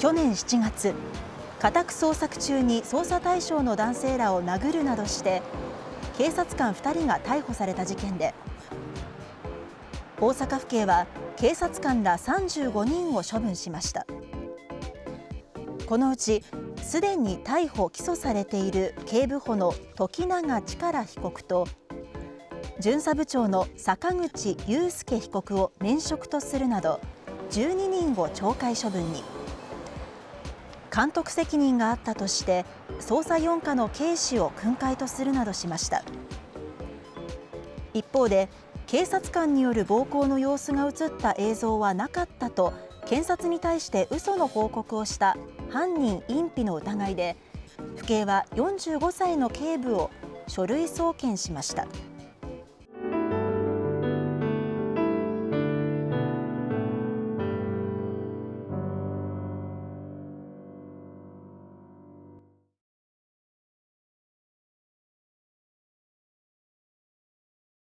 去年7月、家宅捜索中に捜査対象の男性らを殴るなどして警察官2人が逮捕された事件で、大阪府警は警察官ら35人を処分しました。このうちすでに逮捕・起訴されている警部補の時永力被告と巡査部長の坂口裕介被告を免職とするなど12人を懲戒処分に。監督責任があったとして捜査4課の警視を訓戒とするなどしました。一方で警察官による暴行の様子が映った映像はなかったと検察に対して嘘の報告をした犯人隠避の疑いで府警は45歳の警部を書類送検しました。